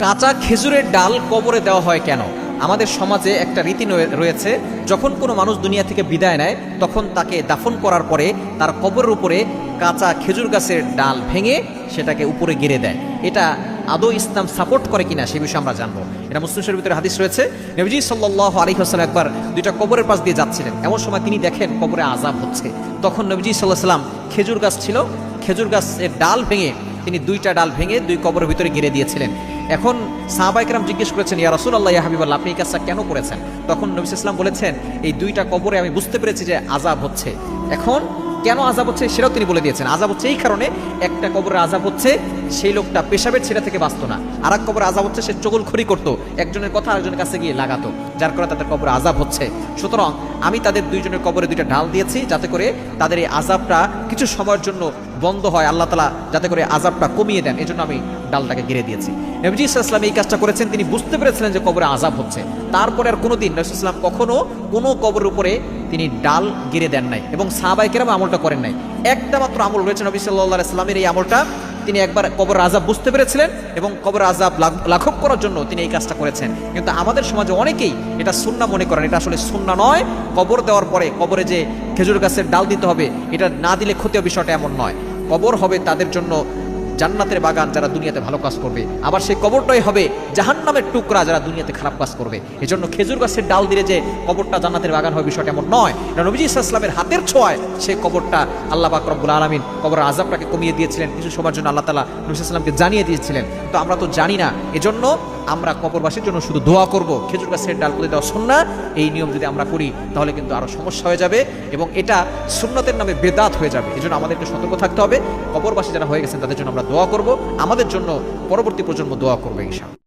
কাঁচা খেজুরের ডাল কবরে দেওয়া হয় কেন? আমাদের সমাজে একটা রীতি রয়েছে, যখন কোনো মানুষ দুনিয়া থেকে বিদায় নেয় তখন তাকে দাফন করার পরে তার কবরের উপরে কাঁচা খেজুর গাছের ডাল ভেঙে সেটাকে উপরে গেড়ে দেয়। এটা আদৌ ইসলাম সাপোর্ট করে কিনা সে বিষয়ে আমরা জানবো। এটা মুসলিম শরীফের ভিতরে হাদিস রয়েছে। নবীজি সাল্লাল্লাহু আলাইহি ওয়াসাল্লাম একবার দুইটা কবরের পাশ দিয়ে যাচ্ছিলেন, এমন সময় তিনি দেখেন কবরে আযাব হচ্ছে। তখন নবীজি সাল্লাল্লাহু আলাইহি ওয়াসাল্লাম খেজুর গাছ ছিল, খেজুর গাছের ডাল ভেঙে তিনি দুইটা ডাল ভেঙে দুই কবরের ভিতরে গেড়ে দিয়েছিলেন। এখন সাহাবায়ে কেরাম জিজ্ঞেস করেছেন, ইয়া রাসূলুল্লাহ, ইয়া হাবিবাল্লাহ, আপনি এই কাজটা কেন করেছেন? তখন নবী সাল্লাল্লাহু আলাইহি ওয়াসাল্লাম বলেছেন, এই দুইটা কবরে আমি বুঝতে পেরেছি যে আযাব হচ্ছে। এখন কেন আযাব হচ্ছে সেটাও তিনি বলে দিয়েছেন। আযাব হচ্ছে এই কারণে, একটা কবরে আযাব হচ্ছে সেই লোকটা পেশাবের ছেড়া থেকে বাঁচতো না, আর এক কবরে আযাব হচ্ছে সে চগলখড়ি করতো, একজনের কথা আরেকজনের কাছে গিয়ে লাগাতো, যার কারণে তাদের কবরে আযাব হচ্ছে। সুতরাং আমি তাদের দুইজনের কবরে দুইটা ঢাল দিয়েছি যাতে করে তাদের এই আযাবটা কিছু সময়ের জন্য বন্ধ হয়, আল্লাহ তাআলা যাতে করে আযাবটা কমিয়ে দেন, এজন্য আমি ডালটাকে গেড়ে দিয়েছি। নবী সাল্লাল্লাহু আলাইহি ওয়াসাল্লাম এই কাজটা করেছেন, তিনি বুঝতে পেরেছিলেন যে কবরে আযাব হচ্ছে। তারপরে আর কোনোদিন নবী সাল্লাল্লাহু আলাইহি ওয়াসাল্লাম কখনো কোনো কবরের উপরে তিনি ডাল গেড়ে দেন নাই, এবং সাহাবায়ে কেরাম আমলটা করেন নাই। একটা মাত্র আমল রয়েছে নবী সাল্লাল্লাহু আলাইহি ওয়াসাল্লামের, এই আমলটা তিনি একবার কবরের আযাব বুঝতে পেরেছিলেন এবং কবরের আযাব লাঘব করার জন্য তিনি এই কাজটা করেছেন। কিন্তু আমাদের সমাজে অনেকেই এটা সুন্নাহ মনে করেন, এটা আসলে সুন্নাহ নয়। কবর দেওয়ার পরে কবরে যে খেজুর গাছের ডাল দিতে হবে, এটা না দিলে ক্ষতি হবে, বিষয়টা এমন নয়। কবর হবে তাদের জন্য জান্নাতের বাগান যারা দুনিয়াতে ভালো কাজ করবে, আবার সেই কবরটাই হবে জাহান্নামের টুকরা যারা দুনিয়াতে খারাপ কাজ করবে। এজন্য খেজুর গাছের ডাল দিলে যে কবরটা জান্নাতের বাগান হবে, বিষয়টা এমন নয়। নবীজি সাল্লাল্লাহু আলাইহি ওয়াসাল্লামের হাতের ছোঁয়ায় সেই কবরটা আল্লাহ পাক রব্বুল আলামিন কবরের আযাবটাকে কমিয়ে দিয়েছিলেন, কিছু সময়ের জন্য আল্লাহ তাআলা নবী সাল্লাল্লাহু আলাইহি ওয়াসাল্লামকে জানিয়ে দিয়েছিলেন। তো আমরা তো জানি না, এজন্য আমরা কবরবাসীর জন্য শুধু দোয়া করব। খেজুর গাছের ডাল করে দেওয়া সুন্নাহ, এই নিয়ম যদি আমরা করি তাহলে কিন্তু আরো সমস্যা হয়ে যাবে এবং এটা সুন্নতের নামে বেদাত হয়ে যাবে। এজন্য আমাদেরকে সতর্ক থাকতে হবে। কবরবাসী যারা হয়ে গেছেন তাদের জন্য আমরা দোয়া করব, আমাদের জন্য পরবর্তী প্রজন্ম দোয়া করবে ইনশাআল্লাহ।